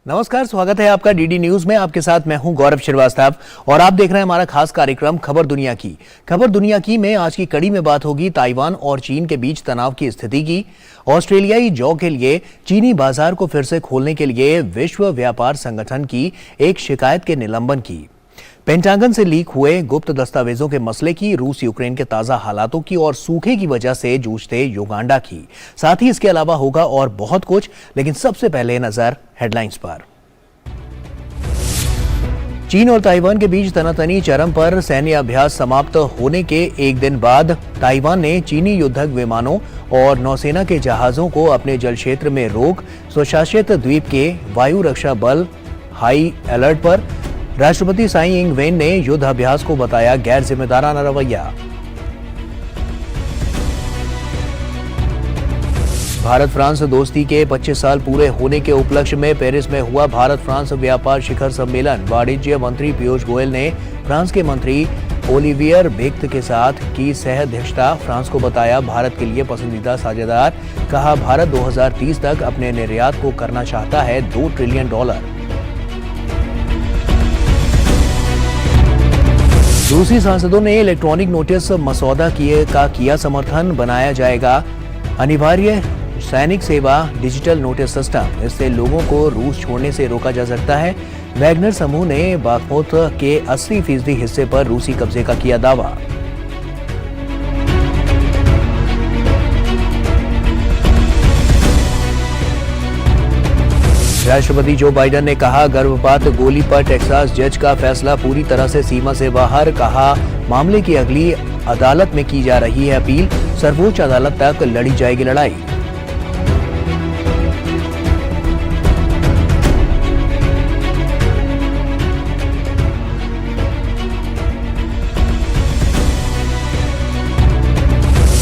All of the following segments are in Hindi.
नमस्कार, स्वागत है आपका डीडी न्यूज में। आपके साथ मैं हूं गौरव श्रीवास्तव और आप देख रहे हैं हमारा खास कार्यक्रम खबर दुनिया की। खबर दुनिया की में आज की कड़ी में बात होगी ताइवान और चीन के बीच तनाव की स्थिति की। ऑस्ट्रेलियाई जौ के लिए चीनी बाजार को फिर से खोलने के लिए विश्व व्यापार संगठन की एक शिकायत के निलंबन की। पेंटागन से लीक हुए गुप्त दस्तावेजों के मसले की, रूस यूक्रेन के ताजा हालातों की और सूखे की वजह से जूझते युगांडा की। साथ ही इसके अलावा होगा और बहुत कुछ, लेकिन सबसे पहले नजर हेडलाइंस पर। चीन और ताइवान के बीच तनातनी चरम पर। सैन्य अभ्यास समाप्त होने के एक दिन बाद ताइवान ने चीनी युद्धक विमानों और नौसेना के जहाजों को अपने जल क्षेत्र में रोक। स्वशासित द्वीप के वायु रक्षा बल हाई अलर्ट पर। राष्ट्रपति साई इंग वेन ने युद्ध अभ्यास को बताया गैर जिम्मेदाराना रवैया। भारत फ्रांस दोस्ती के 25 साल पूरे होने के उपलक्ष्य में पेरिस में हुआ भारत फ्रांस व्यापार शिखर सम्मेलन। वाणिज्य मंत्री पीयूष गोयल ने फ्रांस के मंत्री ओलिवियर बेक्त के साथ की सह अध्यक्षता। फ्रांस को बताया भारत के लिए पसंदीदा साझेदार। कहा भारत 2030 तक अपने निर्यात को करना चाहता है $2 ट्रिलियन। रूसी सांसदों ने इलेक्ट्रॉनिक नोटिस मसौदा का किया समर्थन। बनाया जाएगा अनिवार्य सैनिक सेवा डिजिटल नोटिस सिस्टम। इससे लोगों को रूस छोड़ने से रोका जा सकता है। वैगनर समूह ने बाखमुत के 80% हिस्से पर रूसी कब्जे का किया दावा। राष्ट्रपति जो बाइडेन ने कहा गर्भपात गोली पर टेक्सास जज का फैसला पूरी तरह से सीमा से बाहर। कहा मामले की अगली अदालत में की जा रही है अपील। सर्वोच्च अदालत तक लड़ी जाएगी लड़ाई।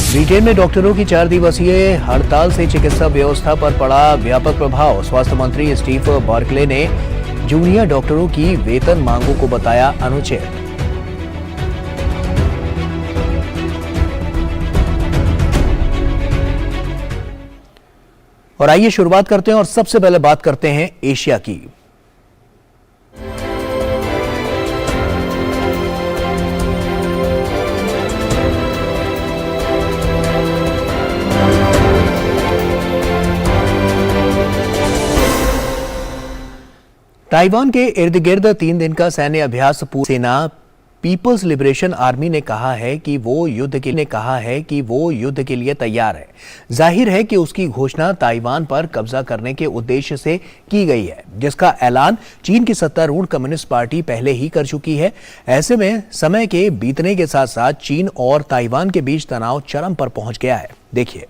ब्रिटेन में डॉक्टरों की 4 दिवसीय हड़ताल से चिकित्सा व्यवस्था पर पड़ा व्यापक प्रभाव। स्वास्थ्य मंत्री स्टीव बार्कले ने जूनियर डॉक्टरों की वेतन मांगों को बताया अनुचित। और आइए शुरुआत करते हैं और सबसे पहले बात करते हैं एशिया की। ताइवान के इर्द गिर्द 3 दिन का सैन्य अभ्यास सेना पीपल्स लिबरेशन आर्मी ने कहा है कि वो युद्ध के लिए तैयार है। जाहिर है कि उसकी घोषणा ताइवान पर कब्जा करने के उद्देश्य से की गई है, जिसका ऐलान चीन की सत्तारूढ़ कम्युनिस्ट पार्टी पहले ही कर चुकी है। ऐसे में समय के बीतने के साथ साथ चीन और ताइवान के बीच तनाव चरम पर पहुंच गया है। देखिए,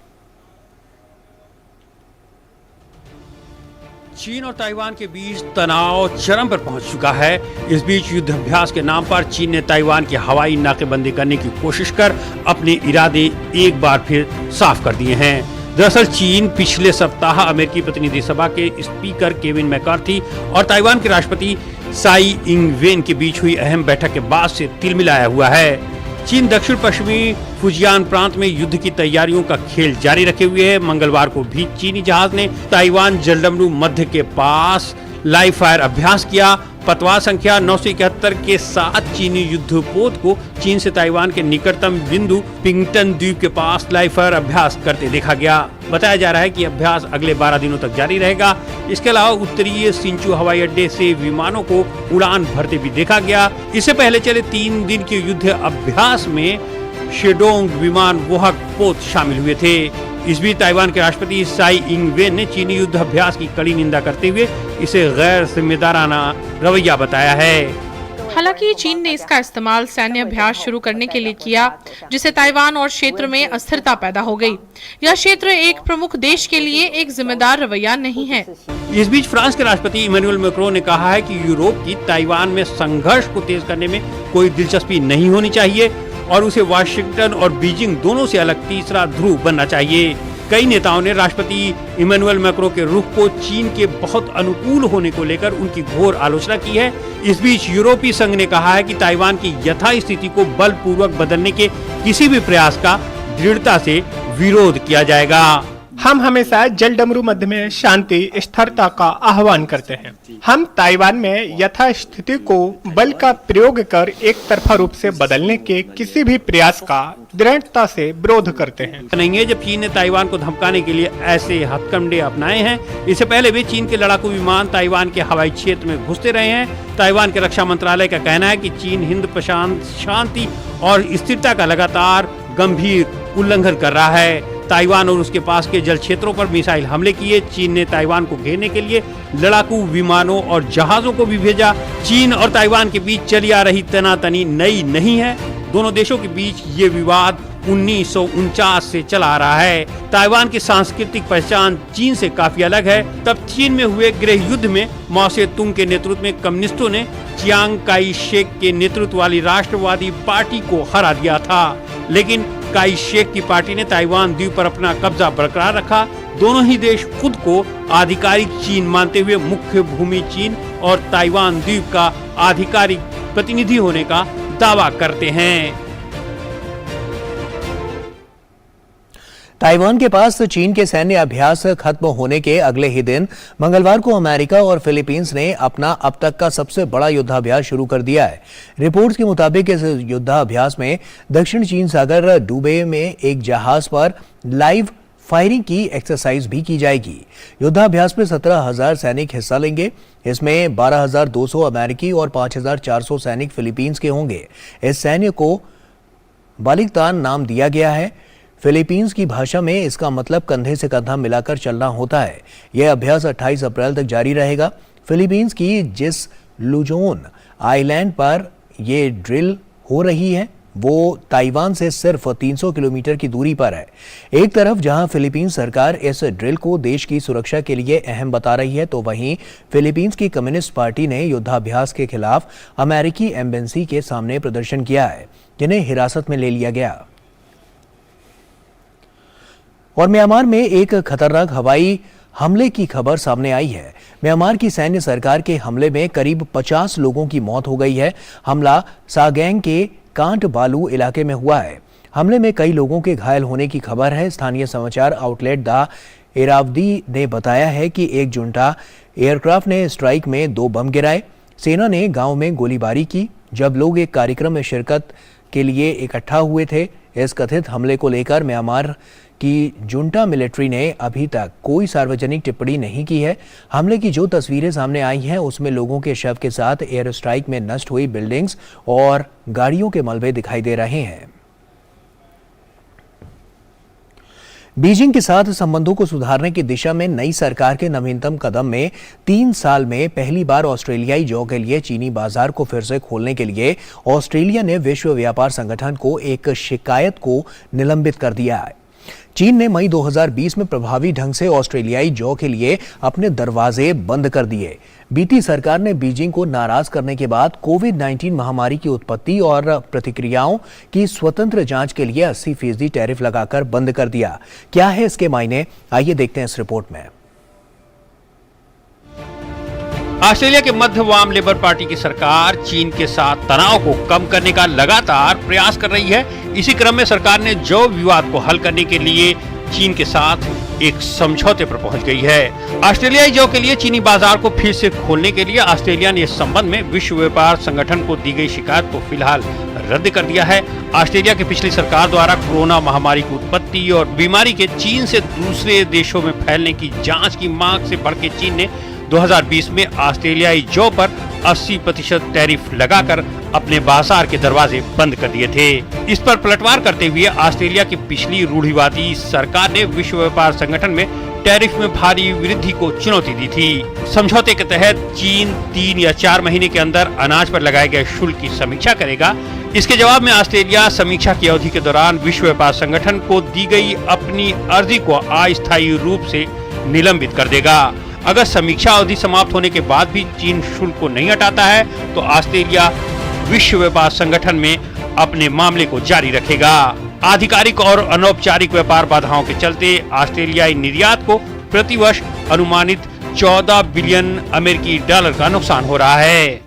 चीन और ताइवान के बीच तनाव चरम पर पहुंच चुका है। इस बीच युद्ध अभ्यास के नाम पर चीन ने ताइवान की हवाई नाकेबंदी करने की कोशिश कर अपने इरादे एक बार फिर साफ कर दिए हैं। दरअसल चीन पिछले सप्ताह अमेरिकी प्रतिनिधि सभा के स्पीकर केविन मैकार्थी और ताइवान के राष्ट्रपति साई इंग वेन के बीच हुई अहम बैठक के बाद से तिलमिलाया हुआ है। चीन दक्षिण पश्चिमी फुजियान प्रांत में युद्ध की तैयारियों का खेल जारी रखे हुए है। मंगलवार को भी चीनी जहाज ने ताइवान जलडमरू मध्य के पास लाइव फायर अभ्यास किया। पतवार संख्या 971 के साथ चीनी युद्धपोत को चीन से ताइवान के निकटतम बिंदु पिंगटन द्वीप के पास लाइव फायर अभ्यास करते देखा गया। बताया जा रहा है कि अभ्यास अगले 12 दिनों तक जारी रहेगा। इसके अलावा उत्तरीय सिंचू हवाई अड्डे से विमानों को उड़ान भरते भी देखा गया। इससे पहले चले 3 दिन के युद्ध अभ्यास में शेडोंग विमान वाहक पोत शामिल हुए थे। इस बीच ताइवान के राष्ट्रपति साई इंग वेन ने चीनी युद्ध अभ्यास की कड़ी निंदा करते हुए इसे गैर जिम्मेदाराना रवैया बताया है। हालांकि चीन ने इसका इस्तेमाल सैन्य अभ्यास शुरू करने के लिए किया, जिससे ताइवान और क्षेत्र में अस्थिरता पैदा हो गई। यह क्षेत्र एक प्रमुख देश के लिए एक जिम्मेदार रवैया नहीं है। इस बीच फ्रांस के राष्ट्रपति इमैनुअल मैक्रों ने कहा है कि यूरोप की ताइवान में संघर्ष को तेज करने में कोई दिलचस्पी नहीं होनी चाहिए और उसे वाशिंगटन और बीजिंग दोनों से अलग तीसरा ध्रुव बनना चाहिए। कई नेताओं ने राष्ट्रपति इमैनुअल मैक्रों के रुख को चीन के बहुत अनुकूल होने को लेकर उनकी घोर आलोचना की है। इस बीच यूरोपीय संघ ने कहा है कि ताइवान की यथास्थिति को बलपूर्वक बदलने के किसी भी प्रयास का दृढ़ता से विरोध किया जाएगा। हम हमेशा जलडमरू मध्य में शांति स्थिरता का आह्वान करते हैं। हम ताइवान में यथास्थिति को बल का प्रयोग कर एक तरफा रूप से बदलने के किसी भी प्रयास का दृढ़ता से विरोध करते हैं। नहीं है जब चीन ने ताइवान को धमकाने के लिए ऐसे हथकंडे अपनाए हैं। इससे पहले भी चीन के लड़ाकू विमान ताइवान के हवाई क्षेत्र में घुसते रहे हैं। ताइवान के रक्षा मंत्रालय का कहना है कि चीन हिंद प्रशांत शांति और स्थिरता का लगातार गंभीर उल्लंघन कर रहा है। ताइवान और उसके पास के जल क्षेत्रों पर मिसाइल हमले किए। चीन ने ताइवान को घेरने के लिए लड़ाकू विमानों और जहाजों को भी भेजा। चीन और ताइवान के बीच चली आ रही तनातनी नई नहीं है। दोनों देशों के बीच ये विवाद 1949 से चला आ रहा है। ताइवान की सांस्कृतिक पहचान चीन से काफी अलग है। तब चीन में हुए गृह युद्ध में माओ से तुंग के नेतृत्व में कम्युनिस्टों ने चियांग काई शेक के नेतृत्व वाली राष्ट्रवादी पार्टी को हरा दिया था। लेकिन काई शेक की पार्टी ने ताइवान द्वीप पर अपना कब्जा बरकरार रखा। दोनों ही देश खुद को आधिकारिक चीन मानते हुए मुख्य भूमि चीन और ताइवान द्वीप का आधिकारिक प्रतिनिधि होने का दावा करते हैं। ताइवान के पास चीन के सैन्य अभ्यास खत्म होने के अगले ही दिन मंगलवार को अमेरिका और फिलीपींस ने अपना अब तक का सबसे बड़ा युद्धाभ्यास शुरू कर दिया है। रिपोर्ट्स के मुताबिक इस युद्धाभ्यास में दक्षिण चीन सागर डूबे में एक जहाज पर लाइव फायरिंग की एक्सरसाइज भी की जाएगी। युद्धाभ्यास में 17,000 सैनिक हिस्सा लेंगे। इसमें 12,200 अमेरिकी और 5,400 सैनिक फिलीपींस के होंगे। इस सैन्य को बालिगतान नाम दिया गया है। फिलीपींस की भाषा में इसका मतलब कंधे से कंधा मिलाकर चलना होता है। यह अभ्यास 28 अप्रैल तक जारी रहेगा। फिलीपींस की जिस लुजोन आइलैंड पर यह ड्रिल हो रही है वो ताइवान से सिर्फ 300 किलोमीटर की दूरी पर है। एक तरफ जहां फिलीपींस सरकार इस ड्रिल को देश की सुरक्षा के लिए अहम बता रही है, तो वहीं फिलीपींस की कम्युनिस्ट पार्टी ने युद्धाभ्यास के खिलाफ अमेरिकी एम्बेसी के सामने प्रदर्शन किया है, जिन्हें हिरासत में ले लिया गया। और म्यांमार में एक खतरनाक हवाई हमले की खबर सामने आई है। म्यांमार की सैन्य सरकार के हमले में करीब 50 लोगों की मौत हो गई है। हमला सागैंग के कांट बालू इलाके में हुआ है। हमले में कई लोगों के घायल होने की खबर है। स्थानीय समाचार आउटलेट द इरावदी ने बताया है कि एक जुंटा एयरक्राफ्ट ने स्ट्राइक में 2 बम गिराए। सेना ने गांव में गोलीबारी की जब लोग एक कार्यक्रम में शिरकत के लिए इकट्ठा हुए थे। इस कथित हमले को लेकर म्यांमार की जुंटा मिलिट्री ने अभी तक कोई सार्वजनिक टिप्पणी नहीं की है। हमले की जो तस्वीरें सामने आई हैं उसमें लोगों के शव के साथ एयर स्ट्राइक में नष्ट हुई बिल्डिंग्स और गाड़ियों के मलबे दिखाई दे रहे हैं। बीजिंग के साथ संबंधों को सुधारने की दिशा में नई सरकार के नवीनतम कदम में 3 साल में पहली बार ऑस्ट्रेलियाई जौ के लिए चीनी बाजार को फिर से खोलने के लिए ऑस्ट्रेलिया ने विश्व व्यापार संगठन को एक शिकायत को निलंबित कर दिया है। चीन ने मई 2020 में प्रभावी ढंग से ऑस्ट्रेलियाई जौ के लिए अपने दरवाजे बंद कर दिए। बीती सरकार ने बीजिंग को नाराज करने के बाद कोविड-19 महामारी की उत्पत्ति और प्रतिक्रियाओं की स्वतंत्र जांच के लिए 80% टैरिफ लगाकर बंद कर दिया। क्या है इसके मायने, आइए देखते हैं इस रिपोर्ट में। ऑस्ट्रेलिया के मध्य वाम लेबर पार्टी की सरकार चीन के साथ तनाव को कम करने का लगातार प्रयास कर रही है। इसी क्रम में सरकार ने जौ विवाद को हल करने के लिए चीन के साथ एक समझौते पर पहुंच गई है। ऑस्ट्रेलियाई जौ के लिए चीनी बाजार को फिर से खोलने के लिए ऑस्ट्रेलिया ने इस संबंध में विश्व व्यापार संगठन को दी गई शिकायत को फिलहाल रद्द कर दिया है। ऑस्ट्रेलिया की पिछली सरकार द्वारा कोरोना महामारी की उत्पत्ति और बीमारी के चीन से दूसरे देशों में फैलने की जांच की मांग से बढ़ के चीन ने 2020 में ऑस्ट्रेलियाई जौ पर 80% टैरिफ लगाकर अपने बाजार के दरवाजे बंद कर दिए थे। इस पर पलटवार करते हुए ऑस्ट्रेलिया की पिछली रूढ़िवादी सरकार ने विश्व व्यापार संगठन में टैरिफ में भारी वृद्धि को चुनौती दी थी। समझौते के तहत चीन 3 या 4 महीने के अंदर अनाज पर लगाए गए शुल्क की समीक्षा करेगा। इसके जवाब में ऑस्ट्रेलिया समीक्षा की अवधि के दौरान विश्व व्यापार संगठन को दी गई अपनी अर्जी को अस्थायी रूप से निलंबित कर देगा। अगर समीक्षा अवधि समाप्त होने के बाद भी चीन शुल्क को नहीं हटाता है तो ऑस्ट्रेलिया विश्व व्यापार संगठन में अपने मामले को जारी रखेगा। आधिकारिक और अनौपचारिक व्यापार बाधाओं के चलते ऑस्ट्रेलियाई निर्यात को प्रतिवर्ष अनुमानित $14 बिलियन अमेरिकी डॉलर का नुकसान हो रहा है।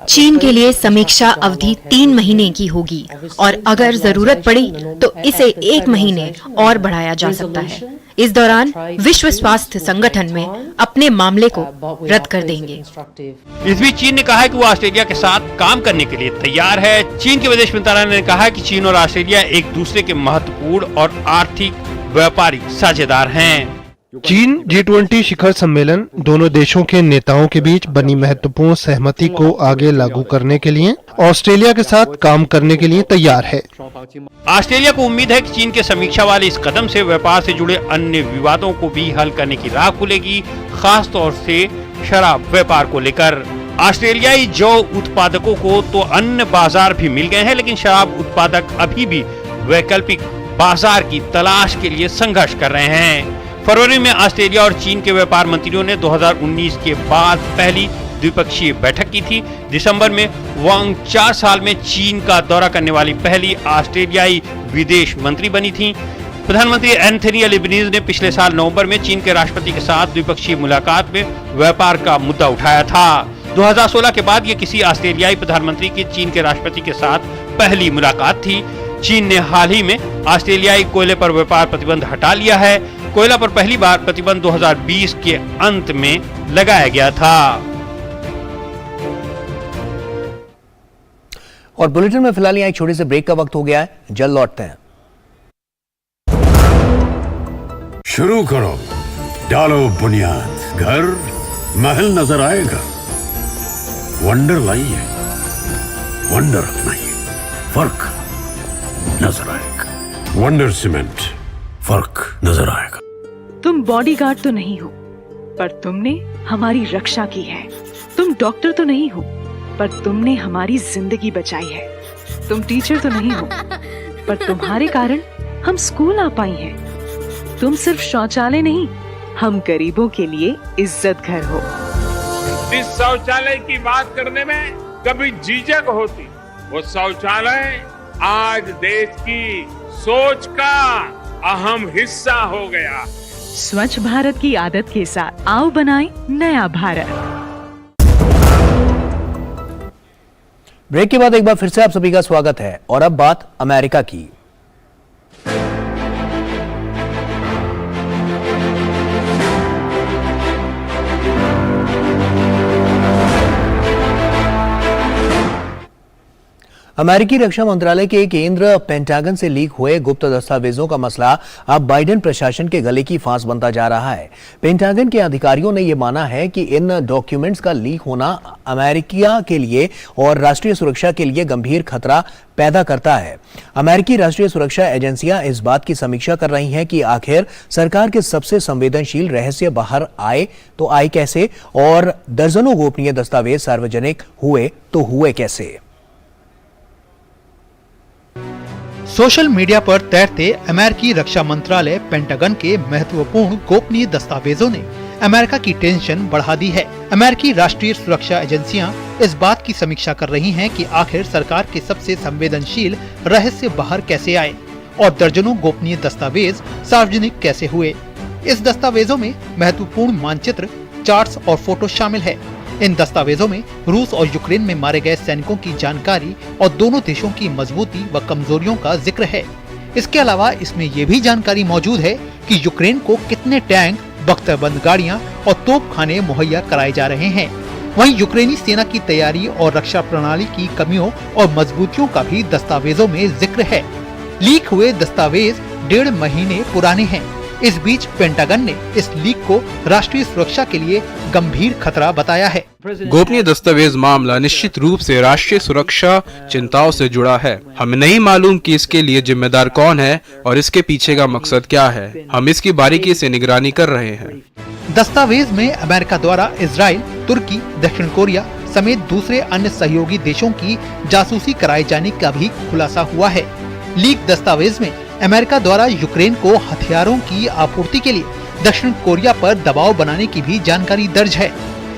चीन के लिए समीक्षा अवधि 3 महीने की होगी और अगर जरूरत पड़ी तो इसे 1 महीने और बढ़ाया जा सकता है। इस दौरान विश्व स्वास्थ्य संगठन में अपने मामले को रद्द कर देंगे। इस बीच चीन ने कहा है कि वो ऑस्ट्रेलिया के साथ काम करने के लिए तैयार है। चीन के विदेश मंत्रालय ने कहा है कि चीन और ऑस्ट्रेलिया एक दूसरे के महत्वपूर्ण और आर्थिक व्यापारिक साझेदार हैं। चीन G20 शिखर सम्मेलन दोनों देशों के नेताओं के बीच बनी महत्वपूर्ण सहमति को आगे लागू करने के लिए ऑस्ट्रेलिया के साथ काम करने के लिए तैयार है। ऑस्ट्रेलिया को उम्मीद है कि चीन के समीक्षा वाले इस कदम से व्यापार से जुड़े अन्य विवादों को भी हल करने की राह खुलेगी, खास तौर से शराब व्यापार को लेकर। ऑस्ट्रेलियाई जौ उत्पादकों को तो अन्य बाजार भी मिल गए हैं, लेकिन शराब उत्पादक अभी भी वैकल्पिक बाजार की तलाश के लिए संघर्ष कर रहे हैं। फरवरी में ऑस्ट्रेलिया और चीन के व्यापार मंत्रियों ने 2019 के बाद पहली द्विपक्षीय बैठक की थी। दिसंबर में वांग 4 साल में चीन का दौरा करने वाली पहली ऑस्ट्रेलियाई विदेश मंत्री बनी थी। प्रधानमंत्री एंथनी अल्बनीज़ ने पिछले साल नवंबर में चीन के राष्ट्रपति के साथ द्विपक्षीय मुलाकात में व्यापार का मुद्दा उठाया था। 2016 के बाद ये किसी ऑस्ट्रेलियाई प्रधानमंत्री की चीन के राष्ट्रपति के साथ पहली मुलाकात थी। चीन ने हाल ही में ऑस्ट्रेलियाई कोयले पर व्यापार प्रतिबंध हटा लिया है। कोयला पर पहली बार प्रतिबंध 2020 के अंत में लगाया गया था। और बुलेटिन में फिलहाल यहाँ एक छोटे से ब्रेक का वक्त हो गया है, जल्द लौटते हैं। शुरू करो, डालो बुनियाद, घर महल नजर आएगा। वंडर लाइए, वंडर अपनाइए, फर्क नजर आएगा। वंडर सीमेंट, फर्क नजर आएगा। तुम बॉडीगार्ड तो नहीं हो, पर तुमने हमारी रक्षा की है। तुम डॉक्टर तो नहीं हो, पर तुमने हमारी जिंदगी बचाई है। तुम टीचर तो नहीं हो, पर तुम्हारे कारण हम स्कूल आ पाई हैं। तुम सिर्फ शौचालय नहीं, हम गरीबों के लिए इज्जत घर हो। जिस शौचालय की बात करने में कभी झिझक होती, वो शौचालय आज देश की सोच का अहम हिस्सा हो गया। स्वच्छ भारत की आदत के साथ आओ बनाएं नया भारत। ब्रेक के बाद एक बार फिर से आप सभी का स्वागत है और अब बात अमेरिका की। अमेरिकी रक्षा मंत्रालय के केंद्र पेंटागन से लीक हुए गुप्त दस्तावेजों का मसला अब बाइडेन प्रशासन के गले की फांस बनता जा रहा है। पेंटागन के अधिकारियों ने यह माना है कि इन डॉक्यूमेंट्स का लीक होना अमेरिका के लिए और राष्ट्रीय सुरक्षा के लिए गंभीर खतरा पैदा करता है। अमेरिकी राष्ट्रीय सुरक्षा एजेंसियां इस बात की समीक्षा कर रही हैं कि आखिर सरकार के सबसे संवेदनशील रहस्य बाहर आए तो आए कैसे, और दर्जनों गोपनीय दस्तावेज सार्वजनिक हुए तो हुए कैसे। सोशल मीडिया पर तैरते अमेरिकी रक्षा मंत्रालय पेंटागन के महत्वपूर्ण गोपनीय दस्तावेजों ने अमेरिका की टेंशन बढ़ा दी है। अमेरिकी राष्ट्रीय सुरक्षा एजेंसियां इस बात की समीक्षा कर रही हैं कि आखिर सरकार के सबसे संवेदनशील रहस्य बाहर कैसे आए और दर्जनों गोपनीय दस्तावेज सार्वजनिक कैसे हुए। इस दस्तावेजों में महत्वपूर्ण मानचित्र, चार्ट्स और फोटो शामिल है। इन दस्तावेजों में रूस और यूक्रेन में मारे गए सैनिकों की जानकारी और दोनों देशों की मजबूती व कमजोरियों का जिक्र है। इसके अलावा इसमें ये भी जानकारी मौजूद है कि यूक्रेन को कितने टैंक, बख्तरबंद गाड़ियां और तोपखाने मुहैया कराए जा रहे हैं। वहीं यूक्रेनी सेना की तैयारी और रक्षा प्रणाली की कमियों और मजबूतियों का भी दस्तावेजों में जिक्र है। लीक हुए दस्तावेज 1.5 महीने पुराने हैं। इस बीच पेंटागन ने इस लीक को राष्ट्रीय सुरक्षा के लिए गंभीर खतरा बताया है। गोपनीय दस्तावेज मामला निश्चित रूप से राष्ट्रीय सुरक्षा चिंताओं से जुड़ा है। हमें नहीं मालूम कि इसके लिए जिम्मेदार कौन है और इसके पीछे का मकसद क्या है। हम इसकी बारीकी से निगरानी कर रहे हैं। दस्तावेज में अमेरिका द्वारा इजराइल, तुर्की, दक्षिण कोरिया समेत दूसरे अन्य सहयोगी देशों की जासूसी कराए जाने का भी खुलासा हुआ है। लीक दस्तावेज में अमेरिका द्वारा यूक्रेन को हथियारों की आपूर्ति के लिए दक्षिण कोरिया पर दबाव बनाने की भी जानकारी दर्ज है।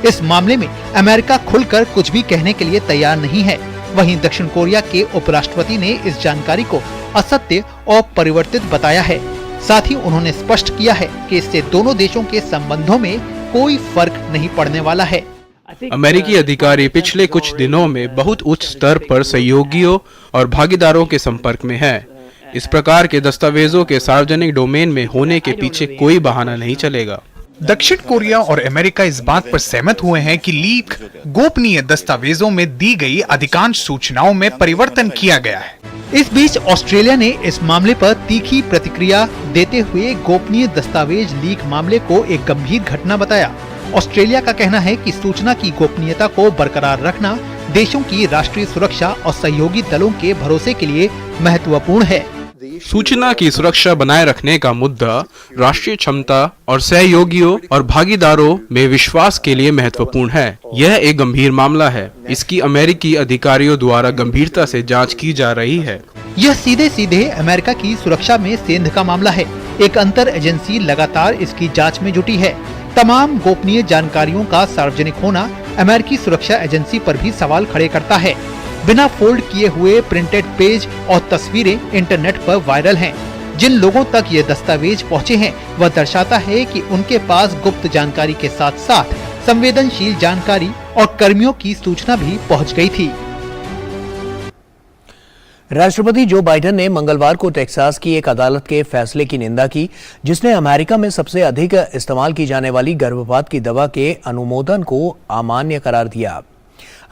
इस मामले में अमेरिका खुलकर कुछ भी कहने के लिए तैयार नहीं है। वहीं दक्षिण कोरिया के उपराष्ट्रपति ने इस जानकारी को असत्य और परिवर्तित बताया है। साथ ही उन्होंने स्पष्ट किया है कि इससे दोनों देशों के संबंधों में कोई फर्क नहीं पड़ने वाला है। अमेरिकी अधिकारी पिछले कुछ दिनों में बहुत उच्च स्तर पर सहयोगियों और भागीदारों के संपर्क में हैं। इस प्रकार के दस्तावेजों के सार्वजनिक डोमेन में होने के पीछे कोई बहाना नहीं चलेगा। दक्षिण कोरिया और अमेरिका इस बात पर सहमत हुए हैं कि लीक गोपनीय दस्तावेजों में दी गई अधिकांश सूचनाओं में परिवर्तन किया गया है। इस बीच ऑस्ट्रेलिया ने इस मामले पर तीखी प्रतिक्रिया देते हुए गोपनीय दस्तावेज लीक मामले को एक गंभीर घटना बताया। ऑस्ट्रेलिया का कहना है कि सूचना की गोपनीयता को बरकरार रखना देशों की राष्ट्रीय सुरक्षा और सहयोगी दलों के भरोसे के लिए महत्वपूर्ण है। सूचना की सुरक्षा बनाए रखने का मुद्दा राष्ट्रीय क्षमता और सहयोगियों और भागीदारों में विश्वास के लिए महत्वपूर्ण है। यह एक गंभीर मामला है। इसकी अमेरिकी अधिकारियों द्वारा गंभीरता से जांच की जा रही है। यह सीधे सीधे अमेरिका की सुरक्षा में सेंध का मामला है। एक अंतर एजेंसी लगातार इसकी जांच में जुटी है। तमाम गोपनीय जानकारियों का सार्वजनिक होना अमेरिकी सुरक्षा एजेंसी पर भी सवाल खड़े करता है। बिना फोल्ड किए हुए प्रिंटेड पेज और तस्वीरें इंटरनेट पर वायरल हैं। जिन लोगों तक ये दस्तावेज पहुंचे हैं वह दर्शाता है कि उनके पास गुप्त जानकारी के साथ साथ संवेदनशील जानकारी और कर्मियों की सूचना भी पहुंच गई थी। राष्ट्रपति जो बाइडेन ने मंगलवार को टेक्सास की एक अदालत के फैसले की निंदा की, जिसने अमेरिका में सबसे अधिक इस्तेमाल की जाने वाली गर्भपात की दवा के अनुमोदन को अमान्य करार दिया।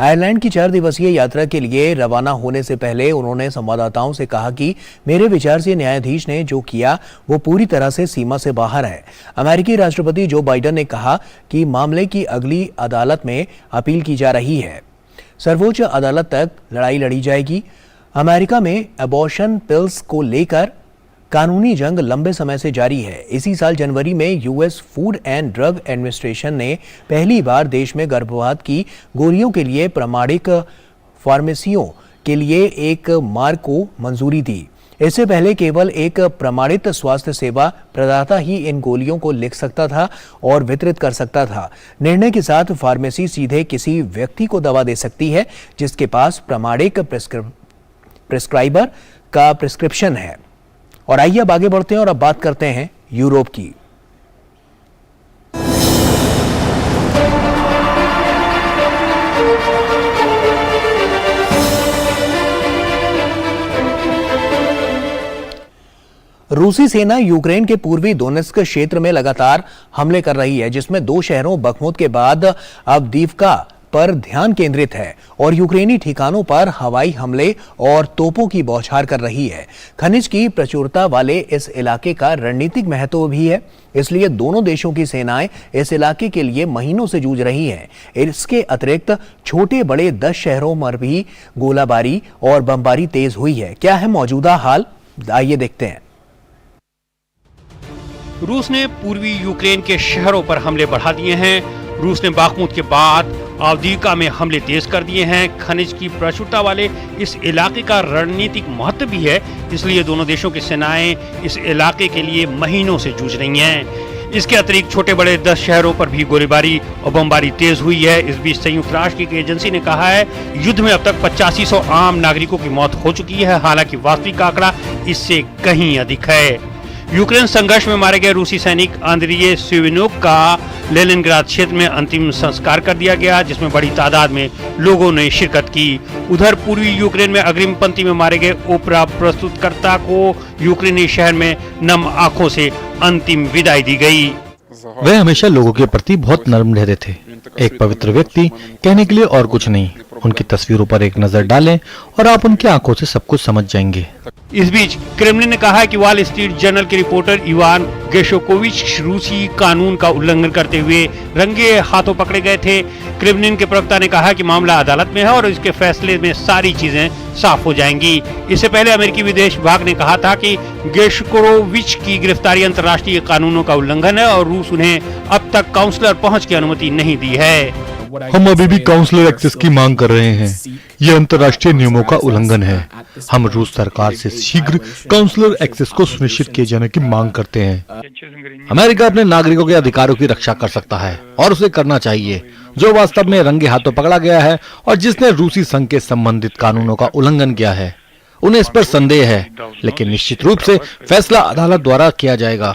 आयरलैंड की 4 दिवसीय यात्रा के लिए रवाना होने से पहले उन्होंने संवाददाताओं से कहा कि मेरे विचार से न्यायाधीश ने जो किया वो पूरी तरह से सीमा से बाहर है। अमेरिकी राष्ट्रपति जो बाइडेन ने कहा कि मामले की अगली अदालत में अपील की जा रही है। सर्वोच्च अदालत तक लड़ाई लड़ी जाएगी। अमेरिका में अबॉर्शन पिल्स को लेकर कानूनी जंग लंबे समय से जारी है। इसी साल जनवरी में US food and drug administration ने पहली बार देश में गर्भपात की गोलियों के लिए प्रमाणिक फार्मेसियों के लिए एक मार्ग को मंजूरी दी। इससे पहले केवल एक प्रमाणित स्वास्थ्य सेवा प्रदाता ही इन गोलियों को लिख सकता था और वितरित कर सकता था। निर्णय के साथ फार्मेसी सीधे किसी व्यक्ति को दवा दे सकती है जिसके पास प्रमाणिक प्रिस्क्राइबर का प्रिस्क्रिप्शन है। और आइए अब आगे बढ़ते हैं और अब बात करते हैं यूरोप की। रूसी सेना यूक्रेन के पूर्वी दोनेत्स्क क्षेत्र में लगातार हमले कर रही है, जिसमें 2 शहरों बखमुत के बाद अब दीवका पर ध्यान केंद्रित है और यूक्रेनी ठिकानों पर हवाई हमले और तोपों की बौछार कर रही है। खनिज की प्रचुरता वाले इस इलाके का रणनीतिक महत्व भी है, इसलिए दोनों देशों की सेनाएं इस इलाके के लिए महीनों से जूझ रही हैं। इसके अतिरिक्त छोटे बड़े 10 शहरों पर भी गोलाबारी और बमबारी तेज हुई है। क्या है मौजूदा हाल, आइए देखते हैं। रूस ने पूर्वी यूक्रेन के शहरों पर हमले बढ़ा दिए हैं। रूस ने बाखमुत के बाद आवदीका में हमले तेज कर दिए हैं। खनिज की प्रचुरता वाले इस इलाके का रणनीतिक महत्व भी है, इसलिए दोनों देशों की सेनाएं इस इलाके के लिए महीनों से जूझ रही हैं। इसके अतिरिक्त छोटे बड़े 10 शहरों पर भी गोलीबारी और बमबारी तेज हुई है। इस बीच संयुक्त राष्ट्र की एजेंसी ने कहा है युद्ध में अब तक 8500 आम नागरिकों की मौत हो चुकी है। हालांकि वास्तविक आंकड़ा इससे कहीं अधिक है। यूक्रेन संघर्ष में मारे गए रूसी सैनिक आंद्रिये सेवेनोक का लेनिनग्राद क्षेत्र में अंतिम संस्कार कर दिया गया, जिसमें बड़ी तादाद में लोगों ने शिरकत की। उधर पूर्वी यूक्रेन में अग्रिम पंक्ति में मारे गए ओपेरा प्रस्तुतकर्ता को यूक्रेनी शहर में नम आंखों से अंतिम विदाई दी गई। वे हमेशा लोगों के प्रति बहुत नर्म रहते थे, एक पवित्र व्यक्ति, कहने के लिए और कुछ नहीं। उनकी तस्वीरों पर एक नजर डालें और आप उनकी आंखों से सब कुछ समझ जाएंगे। इस बीच क्रेमलिन ने कहा है कि वॉल स्ट्रीट जर्नल के रिपोर्टर इवान गेशोकोविच रूसी कानून का उल्लंघन करते हुए रंगे हाथों पकड़े गए थे। क्रेमलिन के प्रवक्ता ने कहा कि मामला अदालत में है और इसके फैसले में सारी चीजें साफ हो जाएंगी। इससे पहले अमेरिकी विदेश विभाग ने कहा था कि गेशकोविच की गिरफ्तारी अंतर्राष्ट्रीय कानूनों का उल्लंघन है और रूस उन्हें अब तक काउंसलर पहुंच की अनुमति नहीं दी है। हम अभी भी काउंसलर एक्सेस की मांग कर रहे हैं। ये अंतर्राष्ट्रीय नियमों का उल्लंघन है। हम रूस सरकार से शीघ्र काउंसलर एक्सेस को सुनिश्चित किए जाने की मांग करते हैं। अमेरिका अपने नागरिकों के अधिकारों की रक्षा कर सकता है और उसे करना चाहिए, जो वास्तव में रंगे हाथों पकड़ा गया है और जिसने रूसी संघ के संबंधित कानूनों का उल्लंघन किया है। उन्हें इस पर संदेह है, लेकिन निश्चित रूप से फैसला अदालत द्वारा किया जाएगा।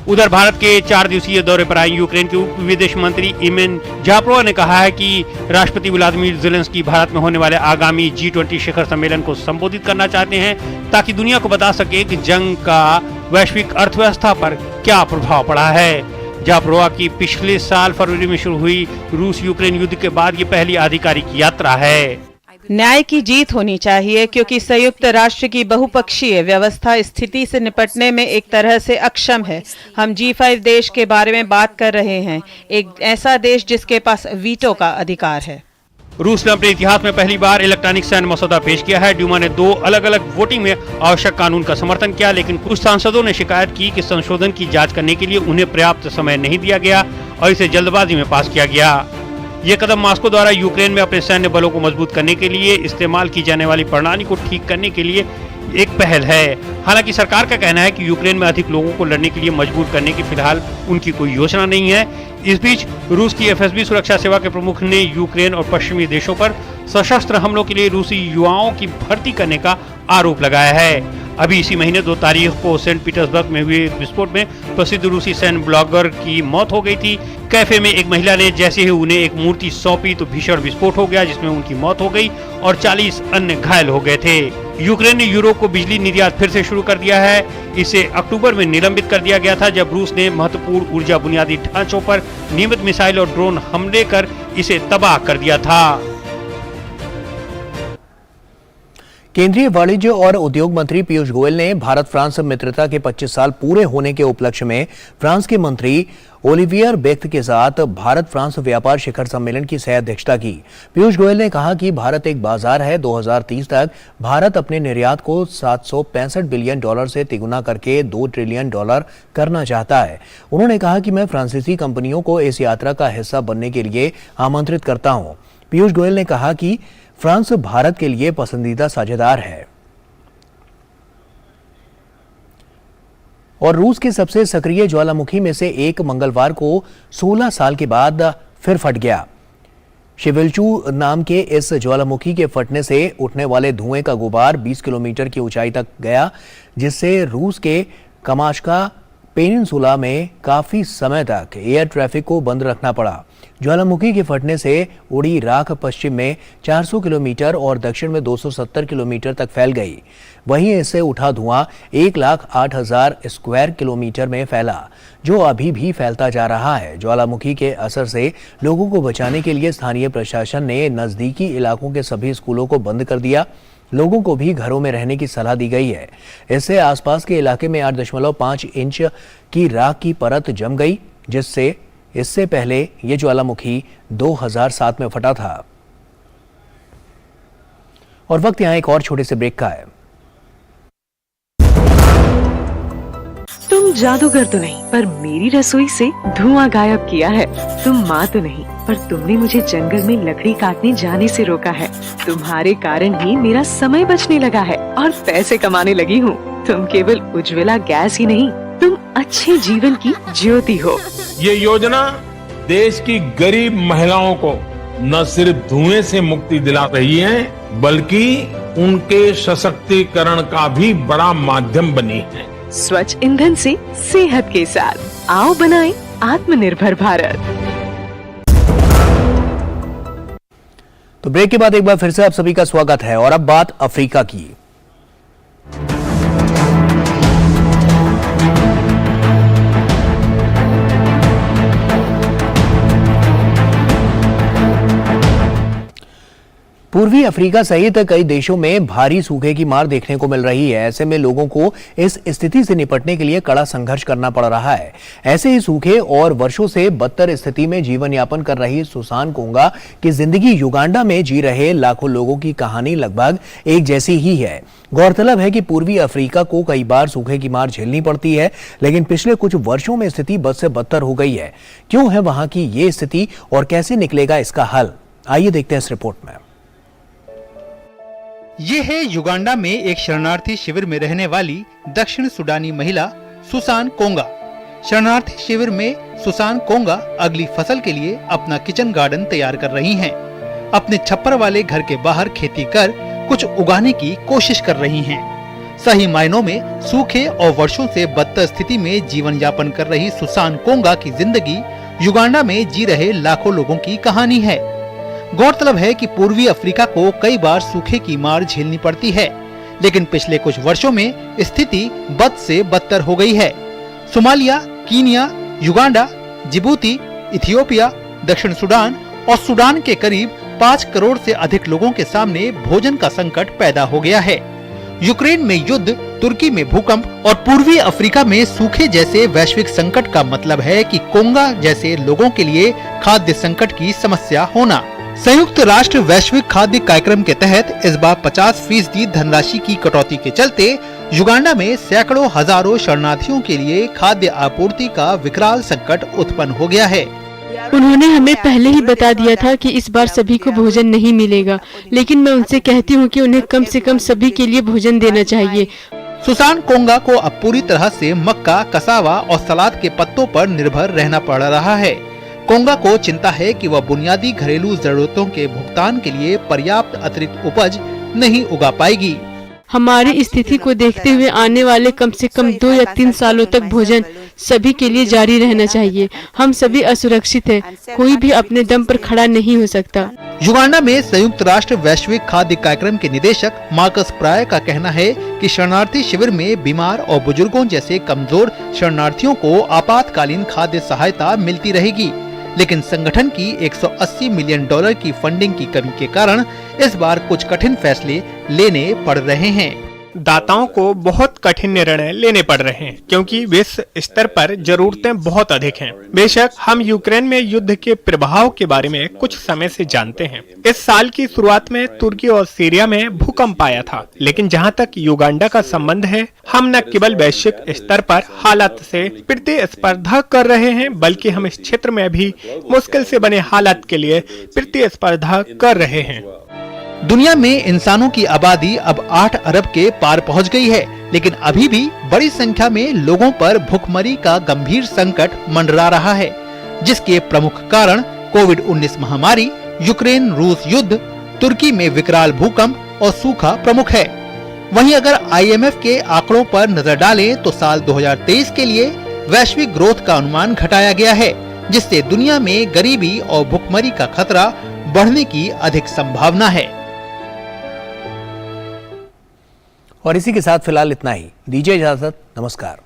उधर भारत के 4 दिवसीय दौरे पर आई यूक्रेन के उप विदेश मंत्री इमेन जापरोवा ने कहा है कि राष्ट्रपति व्लादिमीर ज़ेलेंस्की भारत में होने वाले आगामी G20 शिखर सम्मेलन को संबोधित करना चाहते हैं ताकि दुनिया को बता सके कि जंग का वैश्विक अर्थव्यवस्था पर क्या प्रभाव पड़ा है। जापरोवा की पिछले साल फरवरी में शुरू हुई रूस यूक्रेन युद्ध के बाद ये पहली आधिकारिक यात्रा है। न्याय की जीत होनी चाहिए क्योंकि संयुक्त राष्ट्र की बहुपक्षीय व्यवस्था स्थिति से निपटने में एक तरह से अक्षम है। हम G5 देश के बारे में बात कर रहे हैं, एक ऐसा देश जिसके पास वीटो का अधिकार है। रूस ने अपने इतिहास में पहली बार इलेक्ट्रॉनिक सैन्य मसौदा पेश किया है। ड्यूमा ने 2 अलग-अलग वोटिंग में आवश्यक कानून का समर्थन किया, लेकिन कुछ सांसदों ने शिकायत की कि संशोधन की जांच करने के लिए उन्हें पर्याप्त समय नहीं दिया गया और इसे जल्दबाजी में पास किया गया। ये कदम मॉस्को द्वारा यूक्रेन में अपने सैन्य बलों को मजबूत करने के लिए इस्तेमाल की जाने वाली प्रणाली को ठीक करने के लिए एक पहल है। हालांकि सरकार का कहना है कि यूक्रेन में अधिक लोगों को लड़ने के लिए मजबूर करने की फिलहाल उनकी कोई योजना नहीं है। इस बीच रूस की FSB सुरक्षा सेवा के प्रमुख ने यूक्रेन और पश्चिमी देशों पर सशस्त्र हमलों के लिए रूसी युवाओं की भर्ती करने का आरोप लगाया है। अभी इसी महीने 2 तारीख को सेंट पीटर्सबर्ग में हुए विस्फोट में प्रसिद्ध रूसी सैन्य ब्लॉगर की मौत हो गई थी। कैफे में एक महिला ने जैसे ही उन्हें एक मूर्ति सौंपी तो भीषण विस्फोट हो गया, जिसमें उनकी मौत हो गई और 40 अन्य घायल हो गए थे। यूक्रेन ने यूरोप को बिजली निर्यात फिर से शुरू कर दिया है। इसे अक्टूबर में निलंबित कर दिया गया था, जब रूस ने महत्वपूर्ण ऊर्जा बुनियादी ढांचों पर नियमित मिसाइल और ड्रोन हमले कर इसे तबाह कर दिया था। केंद्रीय वाणिज्य और उद्योग मंत्री पीयूष गोयल ने भारत फ्रांस मित्रता के 25 साल पूरे होने के उपलक्ष्य में फ्रांस के मंत्री ओलिवियर बेख्त के साथ भारत फ्रांस व्यापार शिखर सम्मेलन की सह अध्यक्षता की। पीयूष गोयल ने कहा कि भारत एक बाजार है। 2030 तक भारत अपने निर्यात को $765 बिलियन से तिगुना करके $2 ट्रिलियन करना चाहता है। उन्होंने कहा कि मैं फ्रांसीसी कंपनियों को इस यात्रा का हिस्सा बनने के लिए आमंत्रित करता हूं। पीयूष गोयल ने कहा कि फ्रांस भारत के लिए पसंदीदा साझेदार है और रूस के सबसे सक्रिय ज्वालामुखी में से एक मंगलवार को 16 साल के बाद फिर फट गया। शिविल्चू नाम के इस ज्वालामुखी के फटने से उठने वाले धुएं का गुबार 20 किलोमीटर की ऊंचाई तक गया, जिससे रूस के कमाश्का पेनिनसुला में काफी समय तक एयर ट्रैफिक को बंद रखना पड़ा। ज्वालामुखी के फटने से उड़ी राख पश्चिम में 400 किलोमीटर और दक्षिण में 270 किलोमीटर तक फैल गई। वहीं इससे उठा धुआं 1,08,000 स्क्वायर किलोमीटर में फैला, जो अभी भी फैलता जा रहा है। ज्वालामुखी के असर से लोगों को बचाने के लिए स्थानीय प्रशासन ने नजदीकी इलाकों के सभी स्कूलों को बंद कर दिया। लोगों को भी घरों में रहने की सलाह दी गई है। इससे आसपास के इलाके में 8.5 इंच की राख की परत जम गई, जिससे इससे पहले ये ज्वालामुखी 2007 में फटा था। और वक्त यहां एक और छोटे से ब्रेक का है। तुम जादूगर तो नहीं, पर मेरी रसोई से धुआं गायब किया है। तुम माँ तो नहीं, पर तुमने मुझे जंगल में लकड़ी काटने जाने से रोका है। तुम्हारे कारण ही मेरा समय बचने लगा है और पैसे कमाने लगी हूँ। तुम केवल उज्ज्वला गैस ही नहीं, तुम अच्छे जीवन की ज्योति हो। ये योजना देश की गरीब महिलाओं को न सिर्फ धुएं से मुक्ति दिला रही है, बल्कि उनके सशक्तिकरण का भी बड़ा माध्यम बनी है। स्वच्छ ईंधन से सेहत के साथ आओ बनाएं आत्मनिर्भर भारत। तो ब्रेक के बाद एक बार फिर से आप सभी का स्वागत है और अब बात अफ्रीका की। पूर्वी अफ्रीका सहित कई देशों में भारी सूखे की मार देखने को मिल रही है। ऐसे में लोगों को इस स्थिति से निपटने के लिए कड़ा संघर्ष करना पड़ रहा है। ऐसे ही सूखे और वर्षों से बदतर स्थिति में जीवन यापन कर रही सुसान कोंगा की जिंदगी युगांडा में जी रहे लाखों लोगों की कहानी लगभग एक जैसी ही है। गौरतलब है कि पूर्वी अफ्रीका को कई बार सूखे की मार झेलनी पड़ती है, लेकिन पिछले कुछ वर्षों में स्थिति बद से बदतर हो गई है। क्यों है वहां की ये स्थिति और कैसे निकलेगा इसका हल, आइए देखते हैं इस रिपोर्ट में। ये है युगांडा में एक शरणार्थी शिविर में रहने वाली दक्षिण सुडानी महिला सुसान कोंगा। शरणार्थी शिविर में सुसान कोंगा अगली फसल के लिए अपना किचन गार्डन तैयार कर रही हैं। अपने छप्पर वाले घर के बाहर खेती कर कुछ उगाने की कोशिश कर रही हैं। सही मायनों में सूखे और वर्षों से बदतर स्थिति में जीवन यापन कर रही सुसान कोंगा की जिंदगी युगांडा में जी रहे लाखों लोगों की कहानी है। गौरतलब है कि पूर्वी अफ्रीका को कई बार सूखे की मार झेलनी पड़ती है, लेकिन पिछले कुछ वर्षों में स्थिति बद से बदतर हो गई है। Somalia, Kenya, Uganda, Djibouti, Ethiopia, दक्षिण सूडान और सूडान के करीब 5 करोड़ से अधिक लोगों के सामने भोजन का संकट पैदा हो गया है। यूक्रेन में युद्ध, तुर्की में भूकंप और पूर्वी अफ्रीका में सूखे जैसे वैश्विक संकट का मतलब है कि कोंगा जैसे लोगों के लिए खाद्य संकट की समस्या होना। संयुक्त राष्ट्र वैश्विक खाद्य कार्यक्रम के तहत इस बार 50% धनराशि की कटौती के चलते युगांडा में सैकड़ों हजारों शरणार्थियों के लिए खाद्य आपूर्ति का विकराल संकट उत्पन्न हो गया है। उन्होंने हमें पहले ही बता दिया था कि इस बार सभी को भोजन नहीं मिलेगा, लेकिन मैं उनसे कहती हूँ कि उन्हें कम से कम सभी के लिए भोजन देना चाहिए। सुसान कोंगा को अब पूरी तरह से मक्का, कसावा और सलाद के पत्तों पर निर्भर रहना पड़ रहा है। कोंगा को चिंता है कि वह बुनियादी घरेलू जरूरतों के भुगतान के लिए पर्याप्त अतिरिक्त उपज नहीं उगा पाएगी। हमारी स्थिति को देखते हुए आने वाले कम से कम 2 या 3 सालों तक भोजन सभी के लिए जारी रहना चाहिए। हम सभी असुरक्षित हैं, कोई भी अपने दम पर खड़ा नहीं हो सकता। युगांडा में संयुक्त राष्ट्र वैश्विक खाद्य कार्यक्रम के निदेशक मार्कस प्राय का कहना है कि शरणार्थी शिविर में बीमार और बुजुर्गों जैसे कमजोर शरणार्थियों को आपातकालीन खाद्य सहायता मिलती रहेगी, लेकिन संगठन की $180 मिलियन की फंडिंग की कमी के कारण इस बार कुछ कठिन फैसले लेने पड़ रहे हैं। दाताओं को बहुत कठिन निर्णय लेने पड़ रहे हैं क्योंकि विश्व स्तर पर जरूरतें बहुत अधिक हैं। बेशक हम यूक्रेन में युद्ध के प्रभाव के बारे में कुछ समय से जानते हैं। इस साल की शुरुआत में तुर्की और सीरिया में भूकंप आया था, लेकिन जहां तक युगांडा का संबंध है, हम न केवल वैश्विक स्तर पर हालात से प्रतिस्पर्धा कर रहे हैं, बल्कि हम इस क्षेत्र में भी मुश्किल से बने हालात के लिए प्रतिस्पर्धा कर रहे हैं। दुनिया में इंसानों की आबादी अब 8 अरब के पार पहुंच गई है, लेकिन अभी भी बड़ी संख्या में लोगों पर भुखमरी का गंभीर संकट मंडरा रहा है, जिसके प्रमुख कारण कोविड-19 महामारी, यूक्रेन रूस युद्ध, तुर्की में विकराल भूकंप और सूखा प्रमुख है। वहीं अगर IMF के आंकड़ों पर नजर डालें तो साल 2023 के लिए वैश्विक ग्रोथ का अनुमान घटाया गया है, जिससे दुनिया में गरीबी और भुखमरी का खतरा बढ़ने की अधिक संभावना है। और इसी के साथ फिलहाल इतना ही। दीजिए इजाजत। नमस्कार।